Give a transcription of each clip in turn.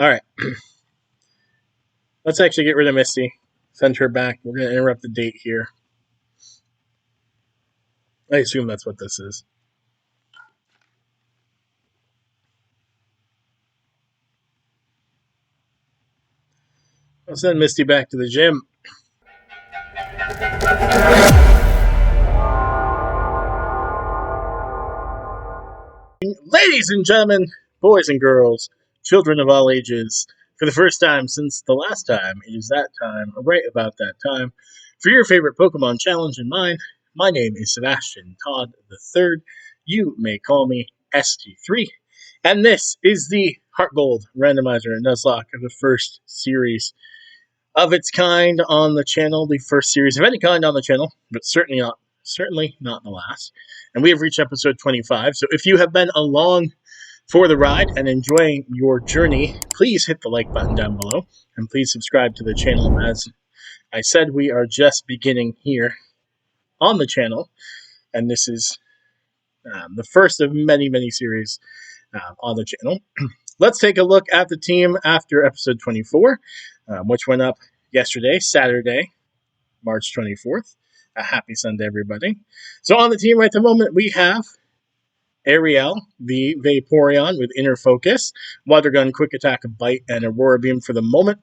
Alright. Let's actually get rid of Misty. Send her back. We're going to interrupt the date here. I assume that's what this is. I'll send Misty back to the gym. Ladies and gentlemen, boys and girls, children of all ages, for the first time since the last time, it is that time, right about that time, for your favorite Pokemon challenge and mine. My name is Sebastian Todd III. You may call me ST3. And this is the HeartGold Randomizer and Nuzlocke of the first series of its kind on the channel, the first series of any kind on the channel, but certainly not the last. And we have reached episode 25. So if you have been along for the ride and enjoying your journey, please hit the like button down below and please subscribe to the channel. As I said, we are just beginning here on the channel, and this is the first of many series on the channel. Let's take a look at the team after episode 24, which went up yesterday, Saturday, March 24th. A happy Sunday, everybody. So on the team right at the moment, we have Ariel, the Vaporeon with Inner Focus, Water Gun, Quick Attack, Bite, and Aurora Beam for the moment.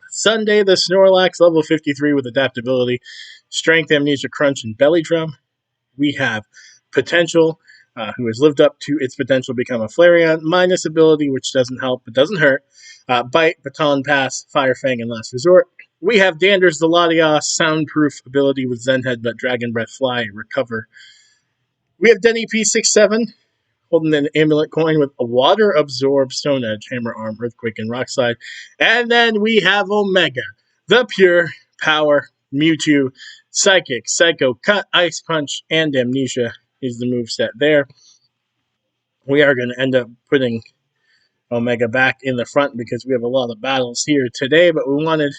Sunday, the Snorlax, level 53 with Adaptability, Strength, Amnesia, Crunch, and Belly Drum. We have Potential, who has lived up to its potential to become a Flareon, minus ability, which doesn't help but doesn't hurt. Bite, Baton Pass, Fire Fang, and Last Resort. We have Danders, the Latios, soundproof ability with Zen Headbutt, Dragon Breath, Fly, Recover. We have Denny P67, holding an Amulet Coin with a Water Absorb, Stone Edge, Hammer Arm, Earthquake, and Rock Slide. And then we have Omega, the Pure Power Mewtwo, Psychic, Psycho, Cut, Ice Punch, and Amnesia is the moveset there. We are going to end up putting Omega back in the front because we have a lot of battles here today, but we wanted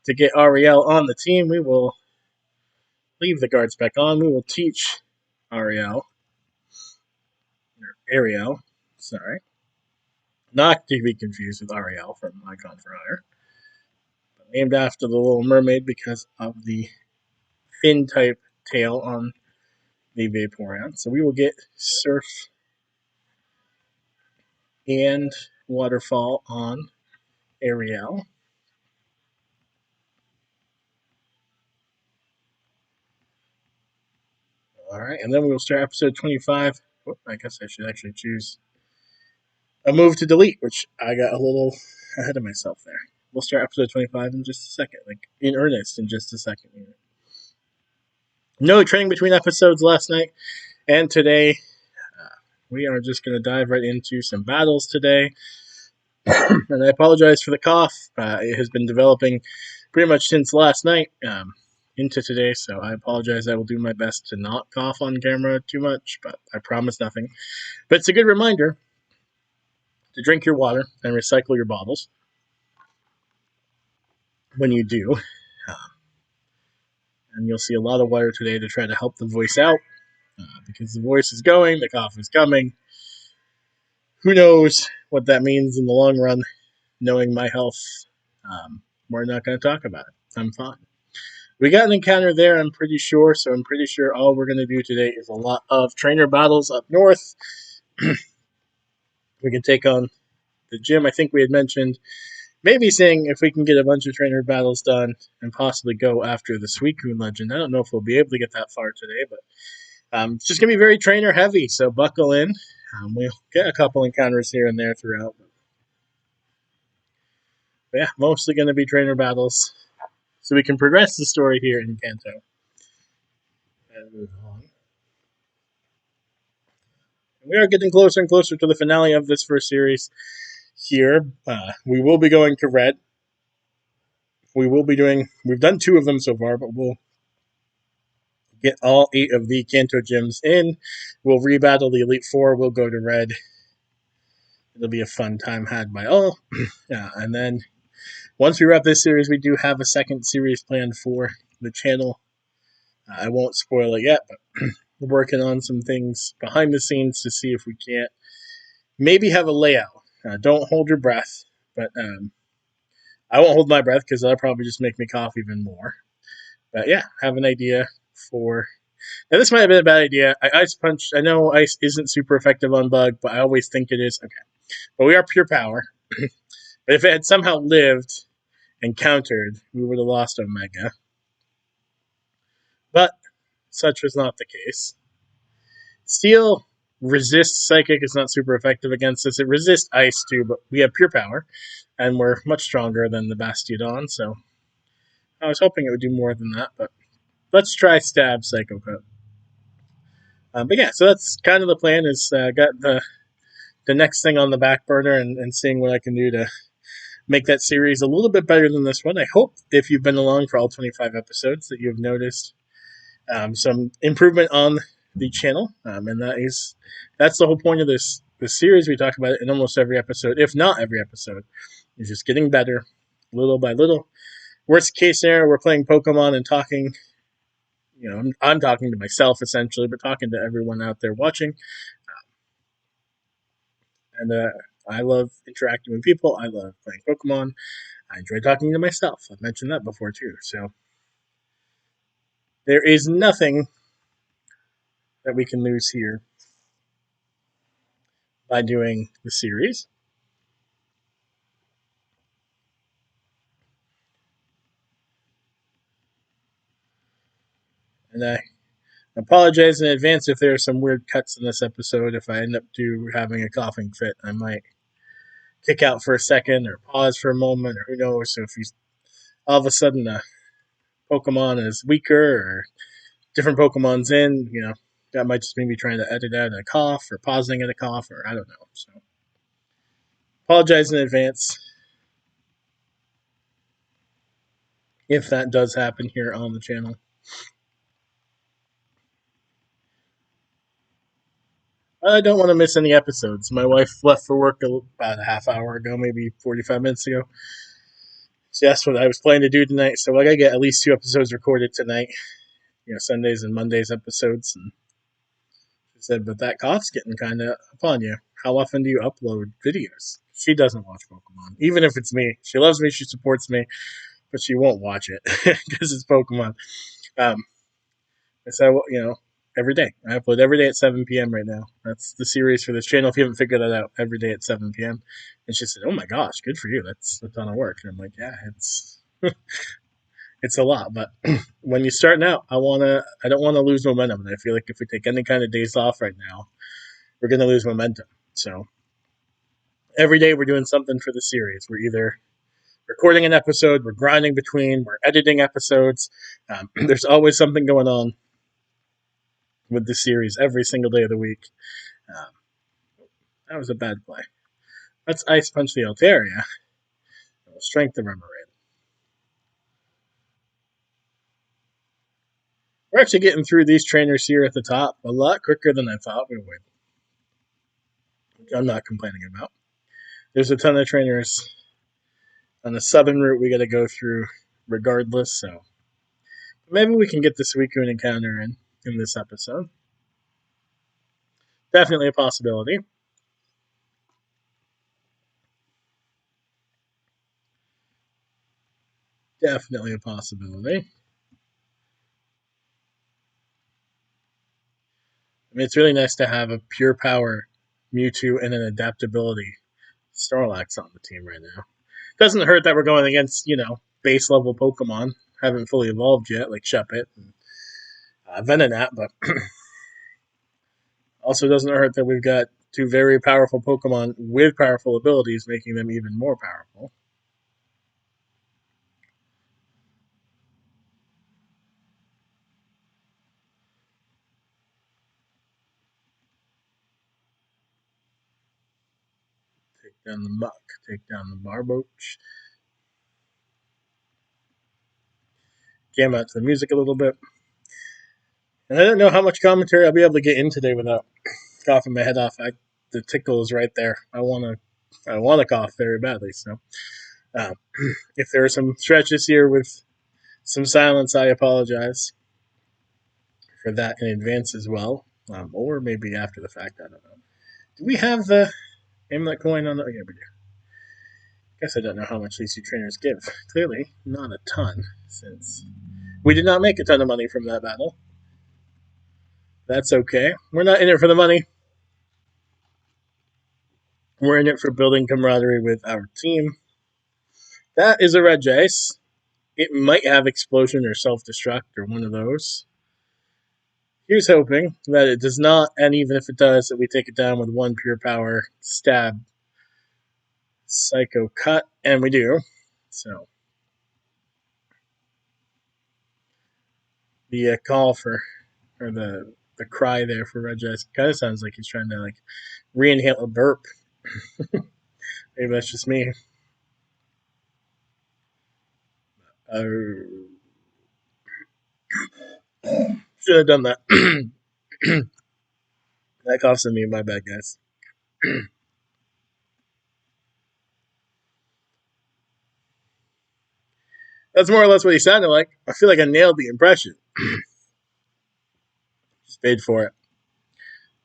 to get Ariel on the team. We will leave the guards back on. We will teach Ariel, sorry, not to be confused with Ariel from Icon for Hire, but named after the Little Mermaid because of the fin type tail on the Vaporeon. So we will get Surf and Waterfall on Ariel. Alright, and then we will start episode 25. Oh, I guess I should actually choose a move to delete, which I got a little ahead of myself there. We'll start episode 25 in just a second, like in earnest in just a second. No training between episodes last night and today. We are just going to dive right into some battles today. And I apologize for the cough. It has been developing pretty much since last night into today, so I apologize. I will do my best to not cough on camera too much, but I promise nothing. But it's a good reminder to drink your water and recycle your bottles when you do. And you'll see a lot of water today to try to help the voice out because the voice is going, the cough is coming. Who knows what that means in the long run? Knowing my health, we're not going to talk about it. I'm fine. We got an encounter there, I'm pretty sure, so I'm pretty sure all we're going to do today is a lot of trainer battles up north. We can take on the gym. I think we had mentioned maybe saying if we can get a bunch of trainer battles done and possibly go after the Suicune Legend. I don't know if we'll be able to get that far today, but it's just going to be very trainer heavy, so buckle in. We'll get a couple encounters here and there throughout. But yeah, mostly going to be trainer battles, so we can progress the story here in Kanto and move on. We are getting closer and closer to the finale of this first series here. We will be going to Red. We've done 2 of them so far, but we'll get all 8 of the Kanto gyms in. We'll rebattle the Elite Four. We'll go to Red. It'll be a fun time had by all. And then once we wrap this series, we do have a second series planned for the channel. I won't spoil it yet, but we're working on some things behind the scenes to see if we can't maybe have a layout Don't hold your breath, but I won't hold my breath because that'll probably just make me cough even more. But yeah, have an idea for. Now, this might have been a bad idea. I ice punched. I know ice isn't super effective on bug, but I always think it is. Okay. But we are pure power. But if it had somehow lived and countered, we would have lost Omega. But such was not the case. Steel resists psychic. It's not super effective against us. It resists ice too, but we have pure power, and we're much stronger than the Bastiodon. So I was hoping it would do more than that, but let's try stab Psycho Coat. But yeah, so that's kind of the plan. Is got the next thing on the back burner and seeing what I can do to make that series a little bit better than this one. I hope if you've been along for all 25 episodes that you've noticed some improvement on the channel, and that's the whole point of this series. We talk about it in almost every episode, if not every episode. It's just getting better, little by little. Worst case scenario, we're playing Pokemon and talking. I'm talking to myself essentially, but talking to everyone out there watching. And I love interacting with people. I love playing Pokemon. I enjoy talking to myself. I've mentioned that before too. So there is nothing that we can lose here by doing the series. And I apologize in advance if there are some weird cuts in this episode. If I end up having a coughing fit, I might kick out for a second or pause for a moment, or who knows. So if you all of a sudden a Pokemon is weaker or different Pokemon's in, that might just be me trying to edit out a cough or pausing at a cough, or I don't know. So apologize in advance if that does happen here on the channel. I don't want to miss any episodes. My wife left for work about a half hour ago, maybe 45 minutes ago. So that's what I was planning to do tonight. So I got to get at least 2 episodes recorded tonight. Sundays and Mondays episodes. And she said, but that cough's getting kind of upon you. How often do you upload videos? She doesn't watch Pokemon, even if it's me. She loves me, she supports me, but she won't watch it because it's Pokemon. So, every day. I upload every day at 7 p.m. right now. That's the series for this channel. If you haven't figured that out, every day at 7 p.m. And she said, "Oh my gosh, good for you. That's a ton of work." And I'm like, "Yeah, it's a lot." But when you're starting out, I don't want to lose momentum. And I feel like if we take any kind of days off right now, we're going to lose momentum. So every day we're doing something for the series. We're either recording an episode, we're grinding between, we're editing episodes. There's always something going on with the series every single day of the week. That was a bad play. Let's Ice Punch the Altaria. Strength the Remoraid. We're actually getting through these trainers here at the top a lot quicker than I thought we would, which I'm not complaining about. There's a ton of trainers on the southern route we got to go through regardless, so maybe we can get the Suicune encounter in this episode. Definitely a possibility. Definitely a possibility. I mean, it's really nice to have a pure power Mewtwo and an adaptability Snorlax on the team right now. Doesn't hurt that we're going against, base level Pokemon. Haven't fully evolved yet, like Shuppet and Venonat, but also doesn't hurt that we've got 2 very powerful Pokemon with powerful abilities, making them even more powerful. Take down the Muck, take down the Barboach. Jam out to the music a little bit. And I don't know how much commentary I'll be able to get in today without coughing my head off. The tickle is right there. I want to cough very badly. So if there are some stretches here with some silence, I apologize for that in advance as well, or maybe after the fact. I don't know. Do we have the Aim that coin on the... Oh, yeah, we do. Guess I don't know how much these two trainers give. Clearly, not a ton, since we did not make a ton of money from that battle. That's okay. We're not in it for the money. We're in it for building camaraderie with our team. That is a red Jace. It might have explosion or self-destruct or one of those. Here's hoping that it does not, and even if it does, that we take it down with one pure power stab psycho cut, and we do. So the call for, or the cry there for red Jace kind of sounds like he's trying to like re-inhale a burp. Maybe that's just me. Should have done that. That coughs on me. My bad, guys. That's more or less what he sounded like. I feel like I nailed the impression. Just paid for it.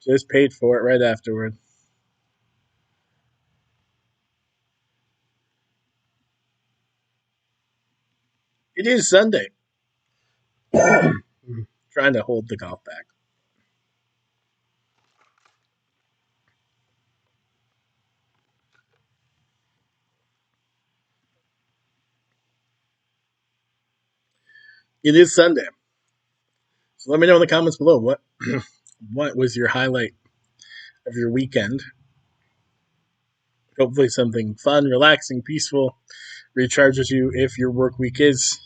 Just paid for it right afterward. It is Sunday. Trying to hold the golf back. It is Sunday. So let me know in the comments below what was your highlight of your weekend. Hopefully something fun, relaxing, peaceful, recharges you if your work week is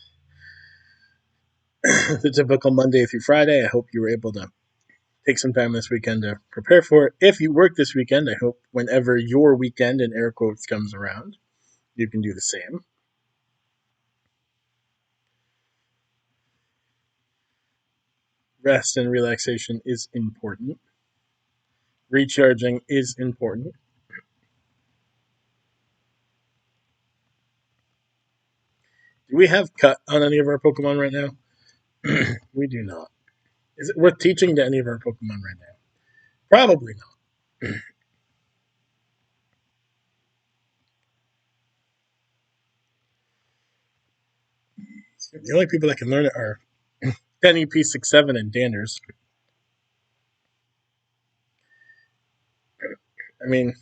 the typical Monday through Friday. I hope you were able to take some time this weekend to prepare for it. If you work this weekend, I hope whenever your weekend, in air quotes, comes around, you can do the same. Rest and relaxation is important. Recharging is important. Do we have cut on any of our Pokemon right now? We do not. Is it worth teaching to any of our Pokemon right now? Probably not. The only people that can learn it are Penny, P67, and Danders. I mean,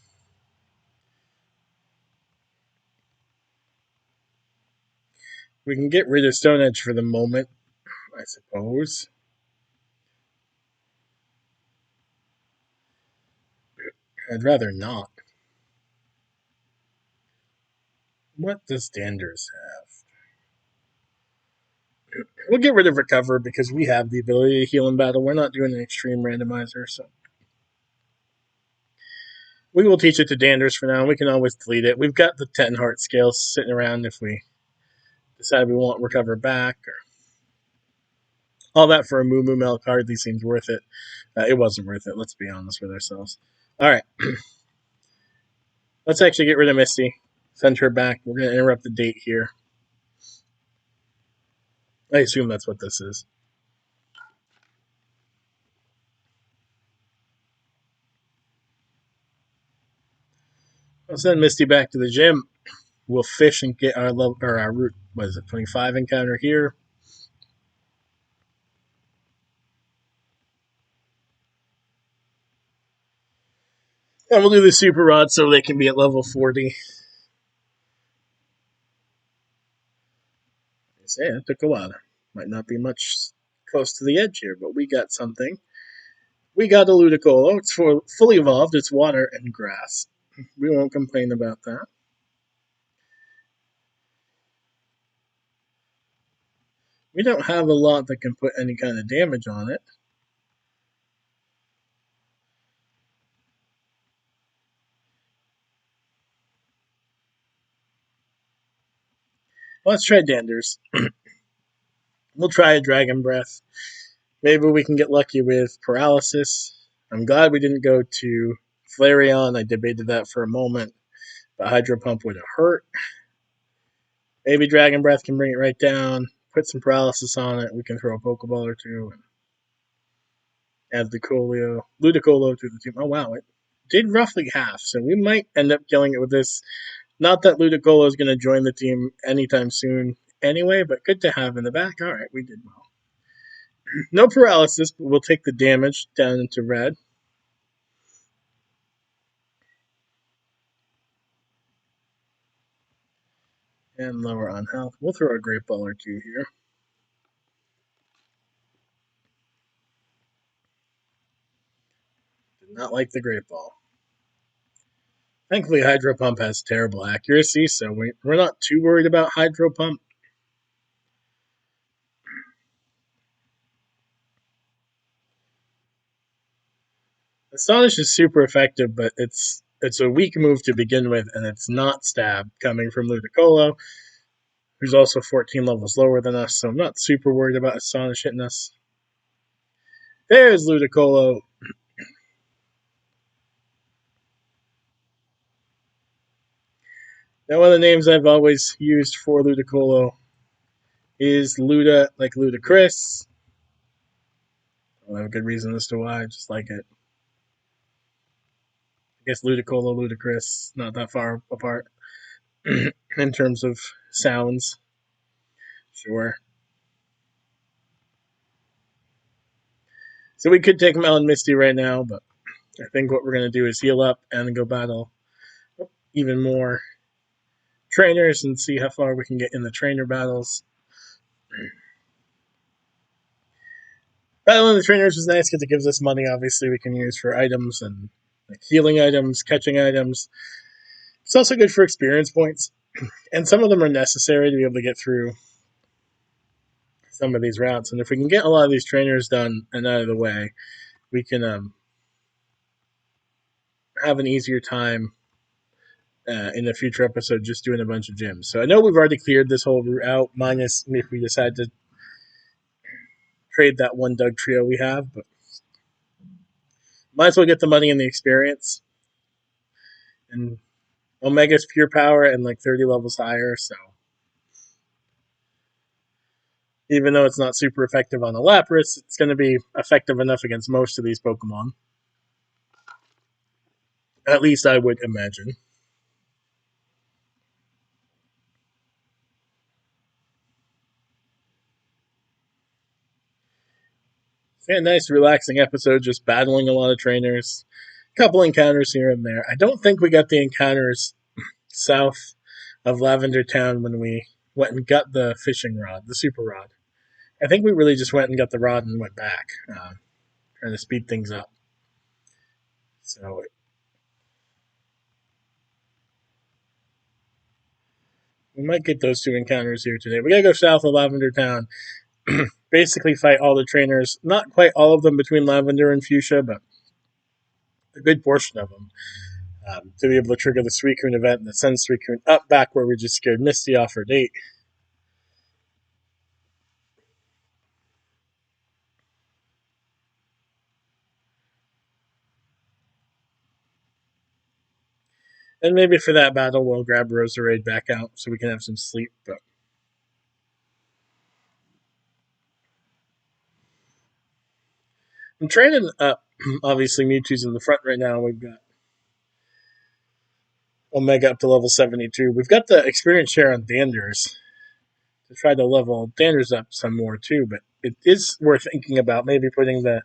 we can get rid of Stone Edge for the moment, I suppose. I'd rather not. What does Danders have? We'll get rid of Recover because we have the ability to heal in battle. We're not doing an extreme randomizer, so we will teach it to Danders for now. We can always delete it. We've got the 10 heart scales sitting around if we decide we want Recover back, or all that for a Moo Moo Milk hardly seems worth it. It wasn't worth it, let's be honest with ourselves. Alright. Let's actually get rid of Misty. Send her back. We're going to interrupt the date here. I assume that's what this is. I'll send Misty back to the gym. We'll fish and get our level, or our route, what is it, 25 encounter here. And we'll do the Super Rod so they can be at level 40. I say it took a while. Might not be much close to the edge here, but we got something. We got a Ludicolo. It's fully evolved. It's water and grass. We won't complain about that. We don't have a lot that can put any kind of damage on it. Let's try Danders. We'll try a Dragon Breath. Maybe we can get lucky with Paralysis. I'm glad we didn't go to Flareon. I debated that for a moment, but Hydro Pump would have hurt. Maybe Dragon Breath can bring it right down. Put some Paralysis on it. We can throw a Pokeball or two and add the Ludicolo to the team. Oh, wow. It did roughly half, so we might end up killing it with this. Not that Ludicolo is going to join the team anytime soon anyway, but good to have in the back. All right, we did well. No paralysis, but we'll take the damage down into red. And lower on health. We'll throw a Great Ball or two here. Did not like the Great Ball. Thankfully, Hydro Pump has terrible accuracy, so we're not too worried about Hydro Pump. Astonish is super effective, but it's a weak move to begin with, and it's not stab coming from Ludicolo, who's also 14 levels lower than us, so I'm not super worried about Astonish hitting us. There's Ludicolo. Now, one of the names I've always used for Ludicolo is Luda, like Ludacris. I have a good reason as to why, I just like it. I guess Ludicolo, Ludacris, not that far apart in terms of sounds. Sure. So we could take Melon Misty right now, but I think what we're going to do is heal up and go battle even more trainers and see how far we can get in the trainer battles. Battling the trainers is nice because it gives us money, obviously, we can use for items and like healing items, catching items. It's also good for experience points, and some of them are necessary to be able to get through some of these routes. And if we can get a lot of these trainers done and out of the way, we can have an easier time in a future episode just doing a bunch of gyms. So I know we've already cleared this whole route out, minus if we decide to trade that one Doug trio we have, but might as well get the money and the experience. And Omega's pure power and like 30 levels higher, so even though it's not super effective on the Lapras, it's going to be effective enough against most of these Pokemon. At least I would imagine. Yeah, nice relaxing episode, just battling a lot of trainers. A couple encounters here and there. I don't think we got the encounters south of Lavender Town when we went and got the fishing rod, the super rod. I think we really just went and got the rod and went back, trying to speed things up. So we might get those two encounters here today. We gotta go south of Lavender Town, basically fight all the trainers. Not quite all of them between Lavender and Fuchsia, but a good portion of them. To be able to trigger the Suicune event that sends Suicune up back where we just scared Misty off her date. And maybe for that battle, we'll grab Roserade back out so we can have some sleep. But I'm training up. Obviously, Mewtwo's in the front right now. We've got Omega up to level 72. We've got the experience share on Danders to try to level Danders up some more too. But it is worth thinking about maybe putting the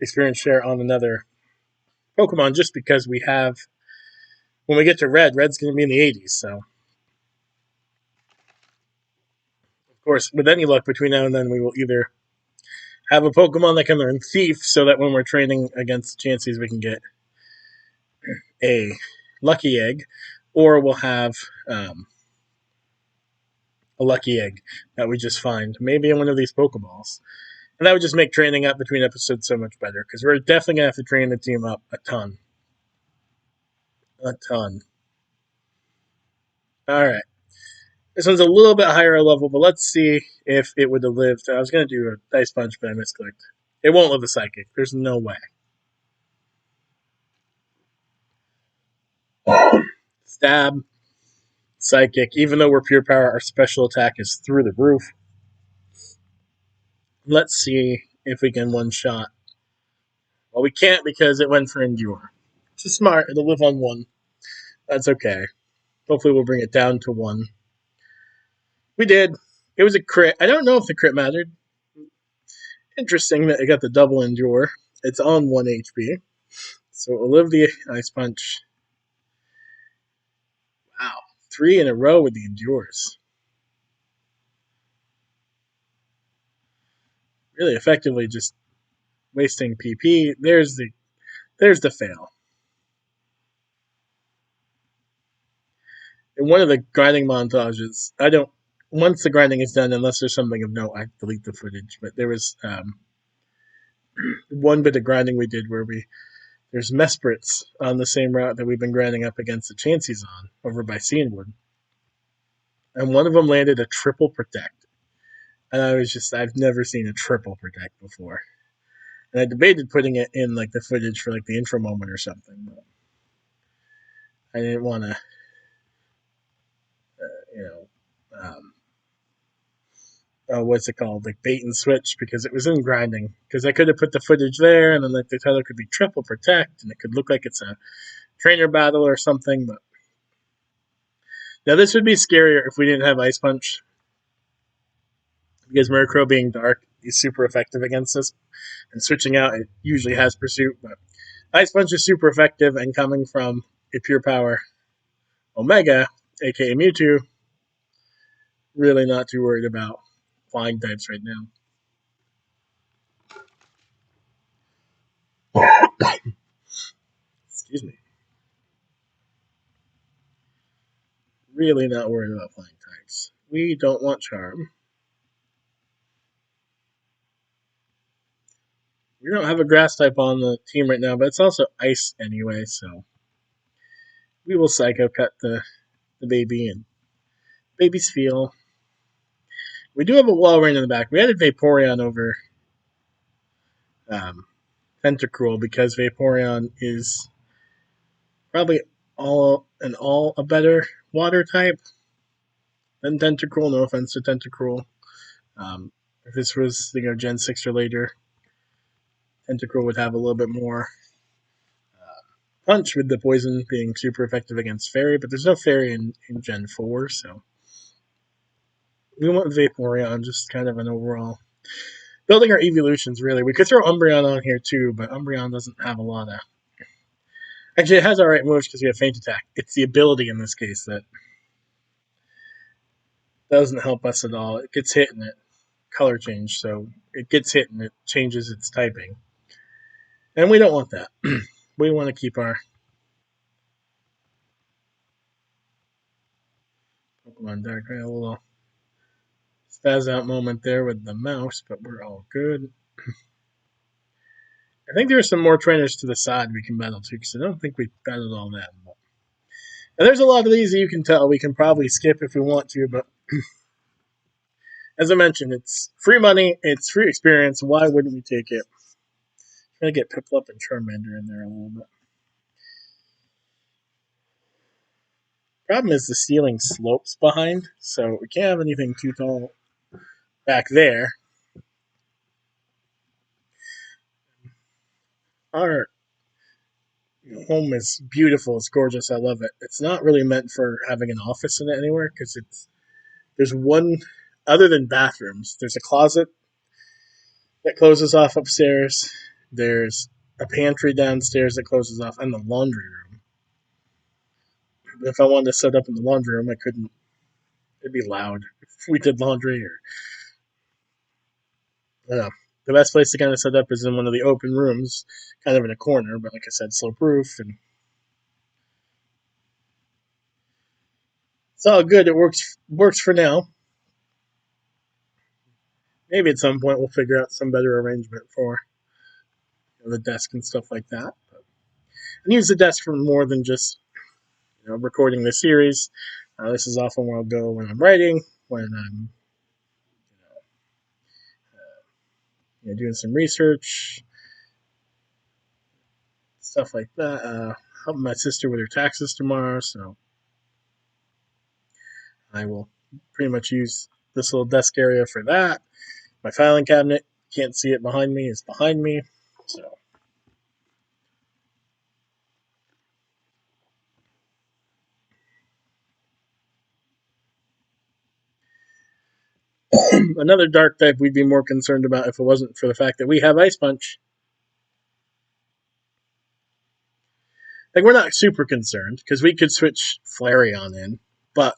experience share on another Pokemon just because we have. When we get to Red, Red's going to be in the 80s. So, of course, with any luck between now and then, we will either have a Pokemon that can learn Thief so that when we're training against Chanseys, we can get a Lucky Egg, or we'll have a Lucky Egg that we just find maybe in one of these Pokeballs. And that would just make training up between episodes so much better because we're definitely going to have to train the team up a ton. A ton. All right. This one's a little bit higher level, but let's see if it would have lived. I was going to do a Dice Punch, but I misclicked. It won't live a Psychic. There's no way. Stab, Psychic. Even though we're Pure Power, our special attack is through the roof. Let's see if we can one-shot. Well, we can't because it went for Endure. It's smart. It'll live on 1. That's okay. Hopefully we'll bring it down to 1. We did. It was a crit. I don't know if the crit mattered. Interesting that it got the double endure. It's on 1 HP. So it'll live the Ice Punch. Wow. 3 in a row with the endures. Really effectively just wasting PP. There's the fail. In one of the grinding montages, once the grinding is done, unless there's something of note, I delete the footage. But there was one bit of grinding we did where there's Mesprits on the same route that we've been grinding up against the Chanseys on over by Cianwood. And one of them landed a triple protect. And I've never seen a triple protect before. And I debated putting it in like the footage for like the intro moment or something, but I didn't want to, you know, what's it called, like bait and switch, because it was in grinding. Because I could have put the footage there, and then like the title could be triple protect, and it could look like it's a trainer battle or something. But now this would be scarier if we didn't have Ice Punch, because Murkrow being dark is super effective against this, and switching out it usually has pursuit. But Ice Punch is super effective, and coming from a pure power Omega, aka Mewtwo, really not too worried about flying types right now. Excuse me. Really not worried about flying types. We don't want Charm. We don't have a grass type on the team right now, but it's also ice anyway, so we will Psycho Cut the baby, and babies feel. We do have a Walrein in the back. We added Vaporeon over Tentacruel because Vaporeon is probably all a better water type than Tentacruel. No offense to Tentacruel. If this was Gen 6 or later, Tentacruel would have a little bit more punch with the poison being super effective against Fairy, but there's no Fairy in Gen 4, so we want Vaporeon, just kind of an overall building our evolutions, really. We could throw Umbreon on here too, but Umbreon doesn't have a lot of. Actually, it has alright moves because we have Feint Attack. It's the ability in this case that doesn't help us at all. It gets hit and it color change, so it gets hit and it changes its typing. And we don't want that. We want to keep our Pokemon Dark. A little spaz out moment there with the mouse, but we're all good. I think there are some more trainers to the side we can battle too, because I don't think we battled all that. And there's a lot of these that you can tell we can probably skip if we want to, but as I mentioned, it's free money, it's free experience. Why wouldn't we take it? I'm going to get Piplup and Charmander in there a little bit. Problem is the ceiling slopes behind, so we can't have anything too tall back there. Our home is beautiful, it's gorgeous, I love it. It's not really meant for having an office in it anywhere, because there's one, other than bathrooms, there's a closet that closes off upstairs, there's a pantry downstairs that closes off, and the laundry room. If I wanted to set up in the laundry room, I couldn't. It'd be loud if we did laundry. Or I don't know. The best place to kind of set up is in one of the open rooms, kind of in a corner, but like I said, slope roof, and it's all good. It works for now. Maybe at some point we'll figure out some better arrangement for the desk and stuff like that. And use the desk for more than just recording the series. This is often where I'll go when I'm writing, when I'm doing some research, stuff like that. Helping my sister with her taxes tomorrow, so I will pretty much use this little desk area for that. My filing cabinet, can't see it behind me, is behind me. So Another dark type we'd be more concerned about if it wasn't for the fact that we have Ice Punch. Like, we're not super concerned because we could switch Flareon in, but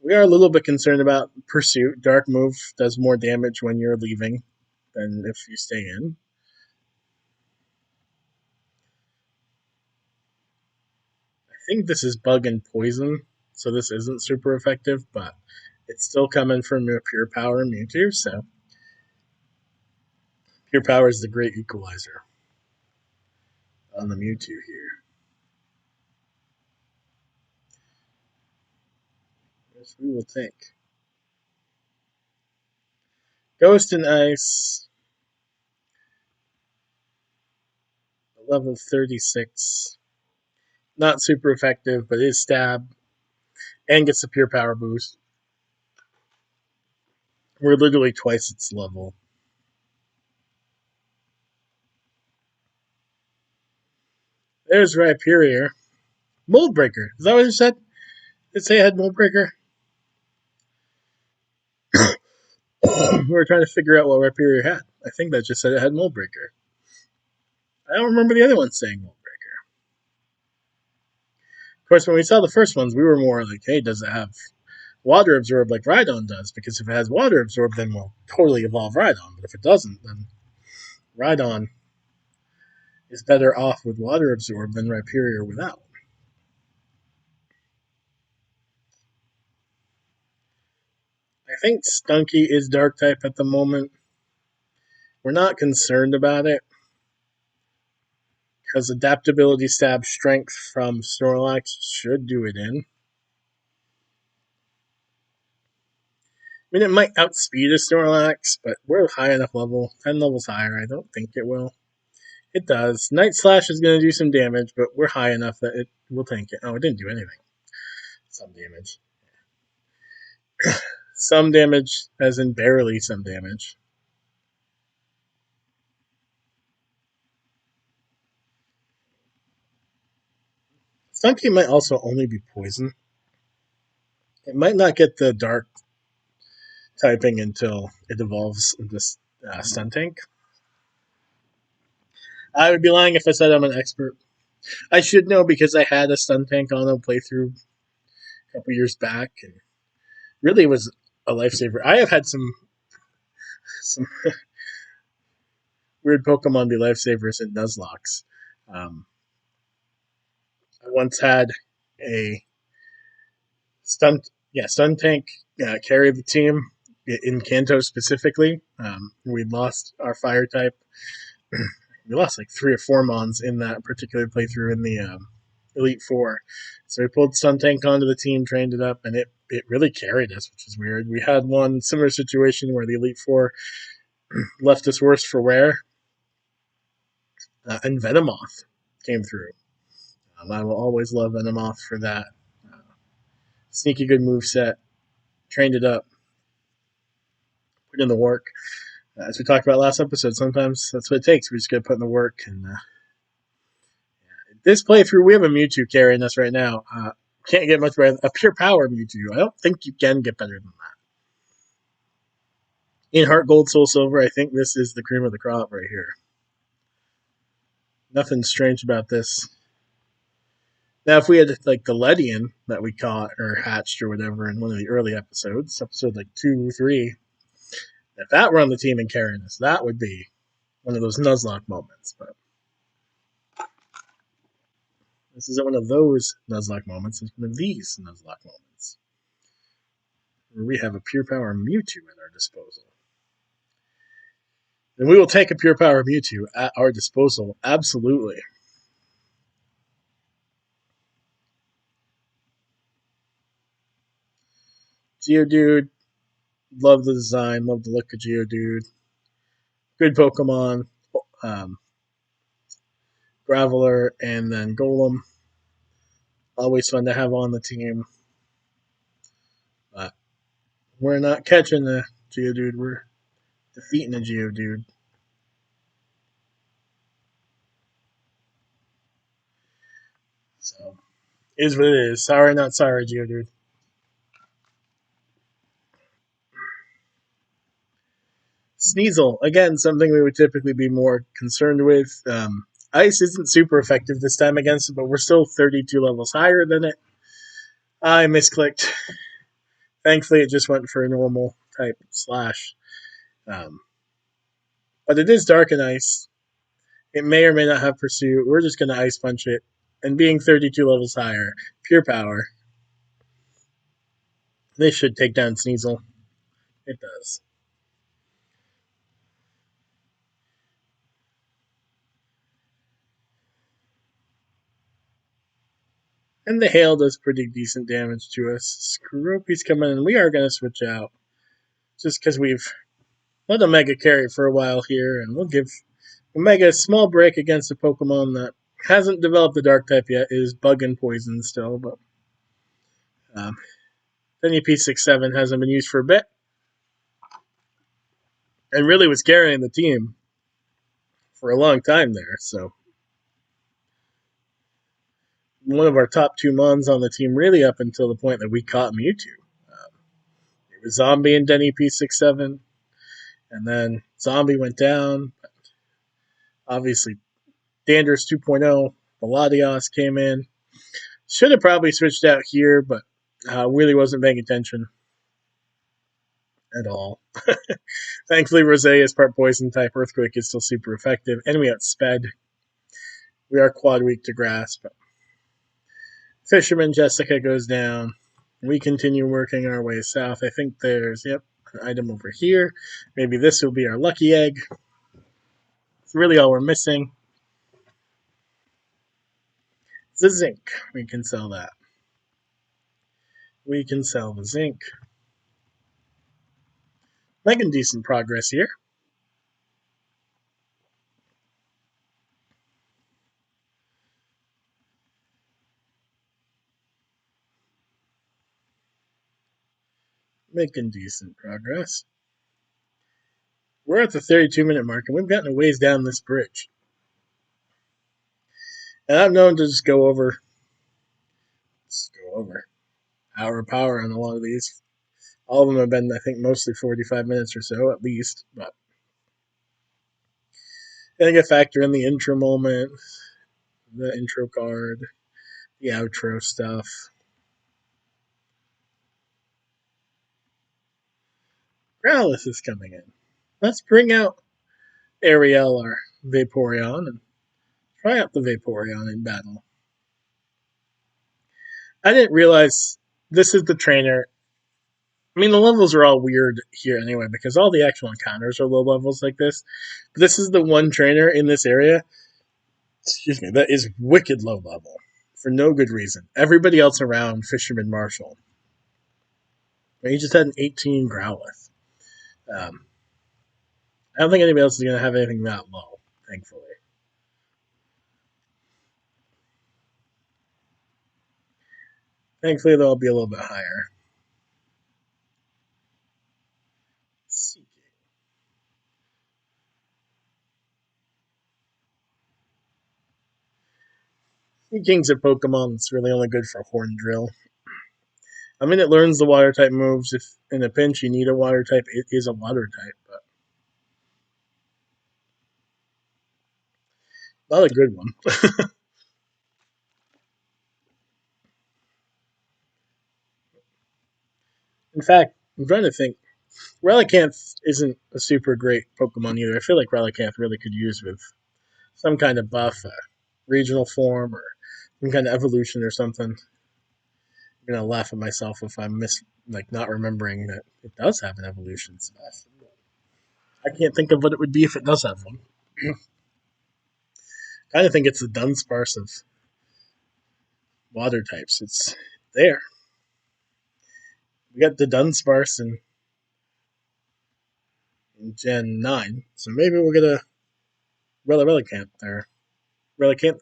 we are a little bit concerned about Pursuit. Dark move does more damage when you're leaving than if you stay in. I think this is Bug and Poison, so this isn't super effective, but it's still coming from a Pure Power Mewtwo, so Pure Power is the great equalizer on the Mewtwo here. Yes, we will take Ghost and Ice, level 36. Not super effective, but is Stab and gets a Pure Power boost. We're literally twice its level. There's Rhyperior. Mold Breaker. Is that what it said? Did it say it had Mold Breaker? We were trying to figure out what Rhyperior had. I think that just said it had Mold Breaker. I don't remember the other one saying Mold Breaker. Of course, when we saw the first ones, we were more like, hey, does it have Water Absorb like Rhydon does? Because if it has Water Absorb, then we'll totally evolve Rhydon. But if it doesn't, then Rhydon is better off with Water Absorb than Rhyperior without. I think Stunky is Dark type at the moment. We're not concerned about it because Adaptability Stab Strength from Snorlax should do it in. I mean, it might outspeed a Snorlax, but we're high enough level, 10 levels higher. I don't think it will. It does. Night Slash is going to do some damage, but we're high enough that it will tank it. Oh, it didn't do anything. Some damage. Some damage, as in barely some damage. Stunky might also only be poison. It might not get the dark typing until it evolves this stun tank. I would be lying if I said I'm an expert. I should know because I had a stun tank on a playthrough a couple years back, and really was a lifesaver. I have had some weird Pokemon be lifesavers in Nuzlocke. I once had a stun tank carry the team in Kanto specifically. We lost our fire type. We lost like 3 or 4 Mons in that particular playthrough in the Elite Four. So we pulled Stun Tank onto the team, trained it up, and it really carried us, which is weird. We had one similar situation where the Elite Four left us worse for wear, and Venomoth came through. I will always love Venomoth for that. Sneaky good move set, trained it up, put in the work. As we talked about last episode, sometimes that's what it takes. We just got to put in the work. And this playthrough, we have a Mewtwo carrying us right now. Can't get much better. A pure power Mewtwo. I don't think you can get better than that. In HeartGold, Soul Silver, I think this is the cream of the crop right here. Nothing strange about this. Now, if we had like the Ledian that we caught or hatched or whatever in one of the early episodes, episode like 2, 3, if that were on the team and carrying us, that would be one of those Nuzlocke moments. But this isn't one of those Nuzlocke moments. It's one of these Nuzlocke moments where we have a pure power Mewtwo at our disposal. And we will take a pure power Mewtwo at our disposal, absolutely. Geodude, love the design, love the look of Geodude. Good Pokemon. Um, Graveler, and then Golem. Always fun to have on the team. But we're not catching the Geodude, we're defeating a Geodude. So, is what it is. Sorry, not sorry, Geodude. Sneasel, again, something we would typically be more concerned with. Ice isn't super effective this time against it, but we're still 32 levels higher than it. I misclicked. Thankfully, it just went for a normal type slash. Um, but it is dark and ice. It may or may not have pursuit. We're just going to ice punch it. And being 32 levels higher, pure power. This should take down Sneasel. It does. And the hail does pretty decent damage to us. Scroopy's coming in. We are going to switch out. Just because we've let Omega carry for a while here. And we'll give Omega a small break against a Pokemon that hasn't developed the Dark type yet. It is Bug and Poison still. But um, P67 hasn't been used for a bit. And really was carrying the team for a long time there. So one of our top two Mons on the team, really up until the point that we caught Mewtwo. It was Zombie and Denny P67, and then Zombie went down. Obviously, Danders 2.0, Veladios came in. Should have probably switched out here, but really wasn't paying attention at all. Thankfully, Rosé is part poison type. Earthquake is still super effective, and we outsped. We are quad weak to grass, but Fisherman Jessica goes down. We continue working our way south. I think there's, an item over here. Maybe this will be our lucky egg. It's really all we're missing. The zinc. We can sell that. We can sell the zinc. Making decent progress here. Making decent progress. We're at the 32-minute mark, and we've gotten a ways down this bridge. And I'm known to just go over. Hour of power on a lot of these. All of them have been, I think, mostly 45 minutes or so, at least. But I think I factor in the intro moment, the intro card, the outro stuff. Growlithe is coming in. Let's bring out Ariel or Vaporeon and try out the Vaporeon in battle. I didn't realize this is the trainer. I mean, the levels are all weird here anyway because all the actual encounters are low levels like this. But this is the one trainer in this area, that is wicked low level for no good reason. Everybody else around Fisherman Marshall, he just had an 18 Growlithe. I don't think anybody else is going to have anything that low, thankfully. Thankfully, they'll be a little bit higher. King's a Pokemon that's really only good for Horn Drill. I mean, it learns the water type moves. If in a pinch you need a water type, it is a water type, but not a good one. In fact, I'm trying to think. Relicanth isn't a super great Pokemon either. I feel like Relicanth really could use with some kind of buff, regional form, or some kind of evolution or something. I'm gonna laugh at myself if I'm not remembering that it does have an evolution stuff. I can't think of what it would be if it does have one. Kind of think it's the Dunsparce of water types. It's there. We got the Dunsparce in Gen 9, so maybe we'll get a Relicanth there. Relicanth.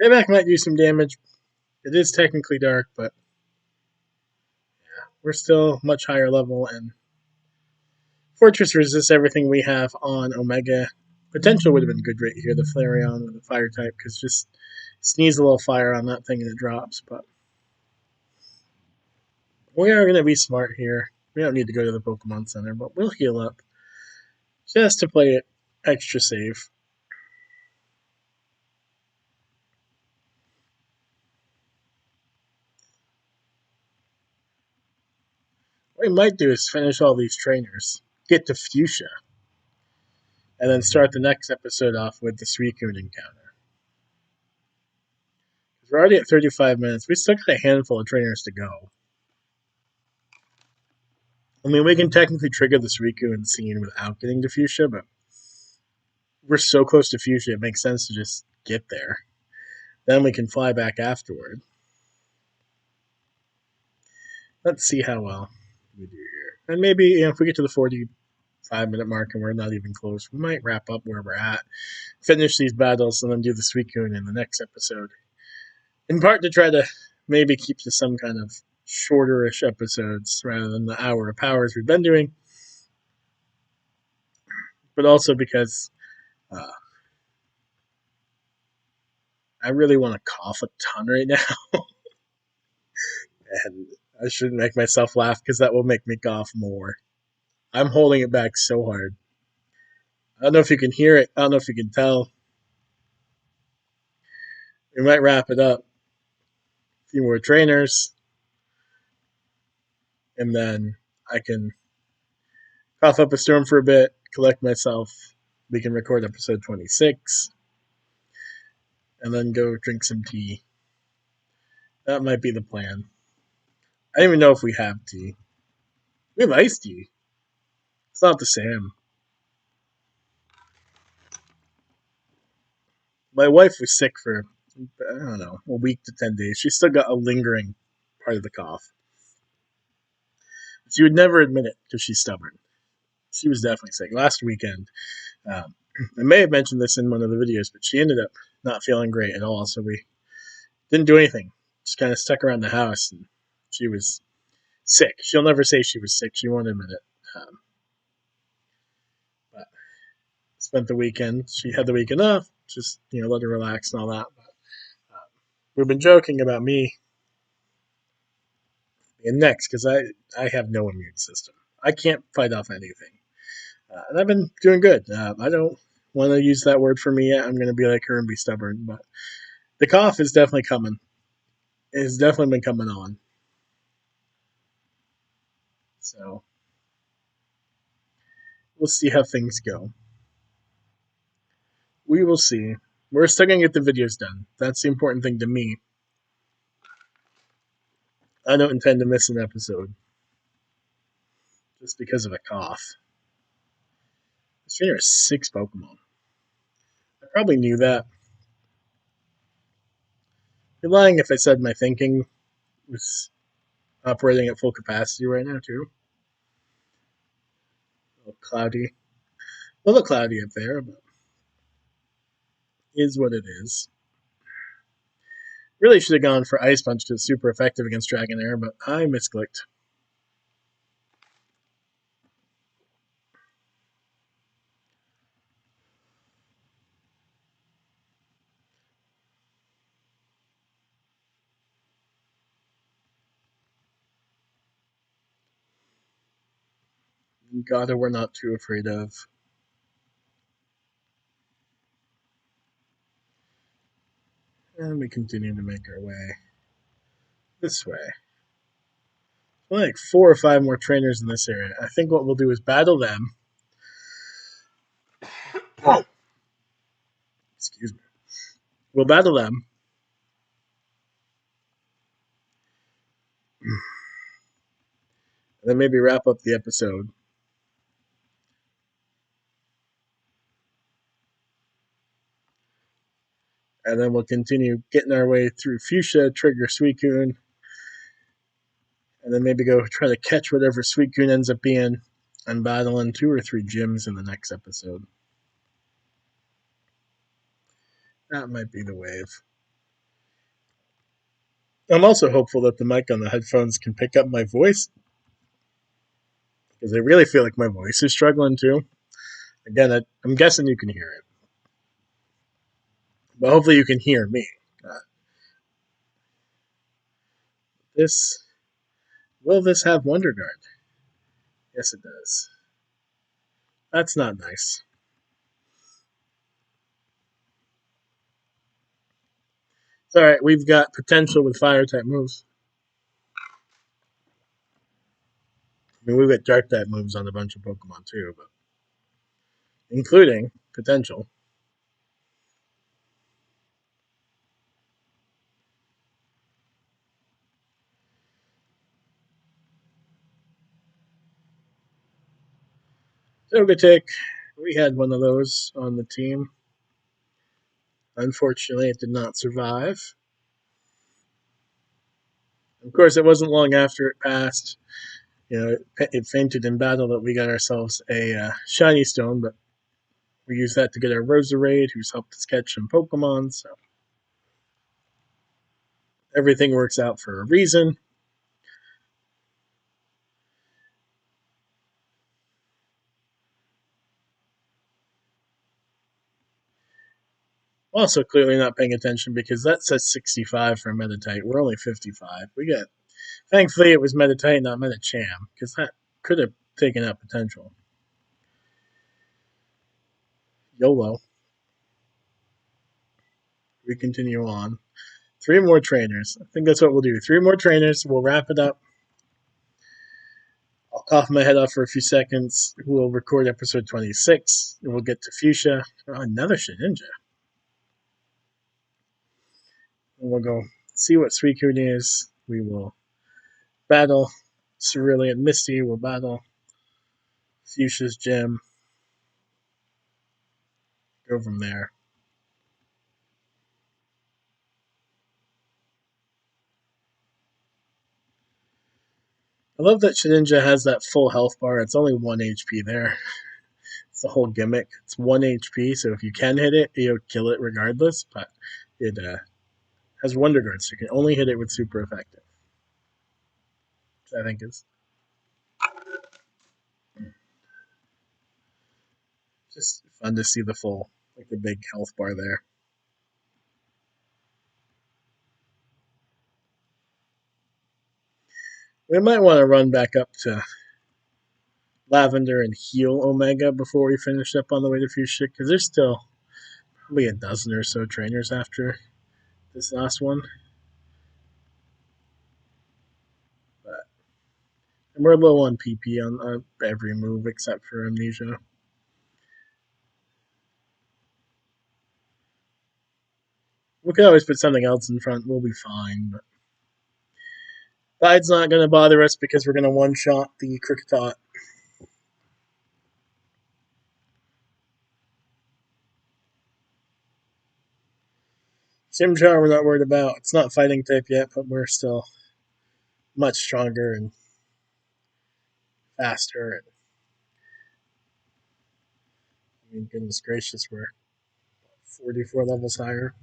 Payback might do some damage. It is technically dark, but we're still much higher level, and Fortress resists everything we have on Omega. Potential would have been good right here, the Flareon with the fire type, because just sneeze a little fire on that thing and it drops. But we are going to be smart here. We don't need to go to the Pokemon Center, but we'll heal up just to play it extra safe. What we might do is finish all these trainers, get to Fuchsia, and then start the next episode off with the Suicune encounter. We're already at 35 minutes. We still got a handful of trainers to go. I mean, we can technically trigger the Suicune scene without getting to Fuchsia, but we're so close to Fuchsia, it makes sense to just get there. Then we can fly back afterward. Let's see how well we do here. And maybe if we get to the 45-minute mark and we're not even close, we might wrap up where we're at, finish these battles, and then do the Suicune in the next episode. In part to try to maybe keep to some kind of shorter-ish episodes rather than the hour of powers we've been doing. But also because I really want to cough a ton right now. And I shouldn't make myself laugh because that will make me cough more. I'm holding it back so hard. I don't know if you can hear it. I don't know if you can tell. We might wrap it up. A few more trainers. And then I can cough up a storm for a bit, collect myself. We can record episode 26. And then go drink some tea. That might be the plan. I don't even know if we have tea. We have iced tea. It's not the same. My wife was sick for, I don't know, a week to 10 days. She still got a lingering part of the cough. She would never admit it because she's stubborn. She was definitely sick. Last weekend, I may have mentioned this in one of the videos, but she ended up not feeling great at all. So we didn't do anything. Just kind of stuck around the house, and she was sick. She'll never say she was sick. She won't admit it. But spent the weekend. She had the weekend off. Just let her relax and all that. But we've been joking about me being next because I have no immune system. I can't fight off anything. And I've been doing good. I don't want to use that word for me yet. I'm going to be like her and be stubborn. But the cough is definitely coming. It's definitely been coming on. So we'll see how things go. We will see. We're still going to get the videos done. That's the important thing to me. I don't intend to miss an episode just because of a cough. This trainer has 6 Pokemon. I probably knew that. I'd be lying if I said my thinking was operating at full capacity right now, too. A little cloudy. A little cloudy up there, but is what it is. Really should have gone for Ice Punch because it's super effective against Dragonair, but I misclicked. God, we're not too afraid of. And we continue to make our way this way. Like 4 or 5 more trainers in this area. I think what we'll do is battle them. Oh. Excuse me. We'll battle them. And then maybe wrap up the episode. And then we'll continue getting our way through Fuchsia, trigger Suicune, and then maybe go try to catch whatever Suicune ends up being and battle in 2 or 3 gyms in the next episode. That might be the wave. I'm also hopeful that the mic on the headphones can pick up my voice, because I really feel like my voice is struggling too. Again, I'm guessing you can hear it, but hopefully you can hear me. Will this have Wonder Guard? Yes, it does. That's not nice. It's alright, we've got potential with fire type moves. I mean, we've got dark type moves on a bunch of Pokemon too, but including potential. Togetic, we had one of those on the team. Unfortunately, it did not survive. Of course, it wasn't long after it passed. It fainted in battle that we got ourselves a shiny stone, but we used that to get our Roserade, who's helped us catch some Pokemon. So everything works out for a reason. Also, clearly not paying attention because that says 65 for Meditite. We're only 55. We got. Thankfully, it was Meditite, not Medicham, because that could have taken out potential. YOLO. We continue on. 3 more trainers. I think that's what we'll do. 3 more trainers. We'll wrap it up. I'll cough my head off for a few seconds. We'll record episode 26. And we'll get to Fuchsia. Oh, another Shedinja. And we'll go see what Suicune is. We will battle Cerulean Misty. We'll battle Fuchsia's Gym. Go from there. I love that Shedinja has that full health bar. It's only 1 HP there. It's the whole gimmick. It's 1 HP, so if you can hit it, you'll kill it regardless. But it has Wonder Guard, so you can only hit it with super effective. Which I think is just fun to see the full, like the big health bar there. We might want to run back up to Lavender and heal Omega before we finish up on the way to Fuchsia, because there's still probably a dozen or so trainers after this last one. But and we're low on PP on every move except for Amnesia. We could always put something else in front. We'll be fine. But Tide's not going to bother us because we're going to one-shot the Kricketot. Chimchar we're not worried about. It's not fighting type yet, but we're still much stronger and faster. And I mean, goodness gracious, we're 44 levels higher.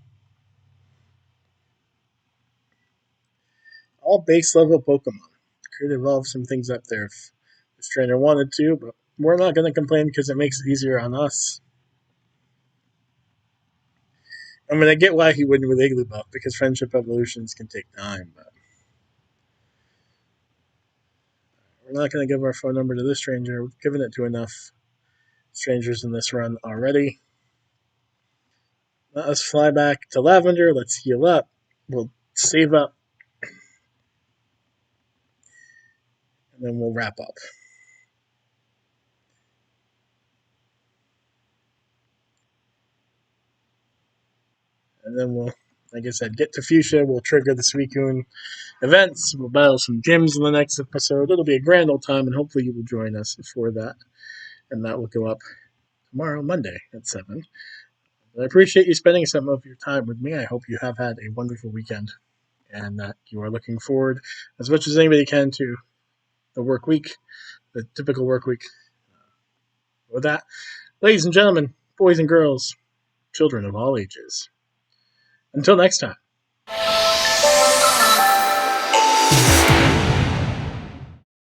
All base level Pokemon. Could evolve some things up there if this trainer wanted to, but we're not going to complain because it makes it easier on us. I mean, I get why he wouldn't with Igglybuff because friendship evolutions can take time, but we're not going to give our phone number to this stranger. We've given it to enough strangers in this run already. Let us fly back to Lavender. Let's heal up. We'll save up. And then we'll wrap up. And then we'll, like I said, get to Fuchsia. We'll trigger the Suicune events. We'll battle some gyms in the next episode. It'll be a grand old time, and hopefully you will join us for that. And that will go up tomorrow, Monday at 7. I appreciate you spending some of your time with me. I hope you have had a wonderful weekend and that you are looking forward as much as anybody can to the work week, the typical work week. With that, ladies and gentlemen, boys and girls, children of all ages, until next time.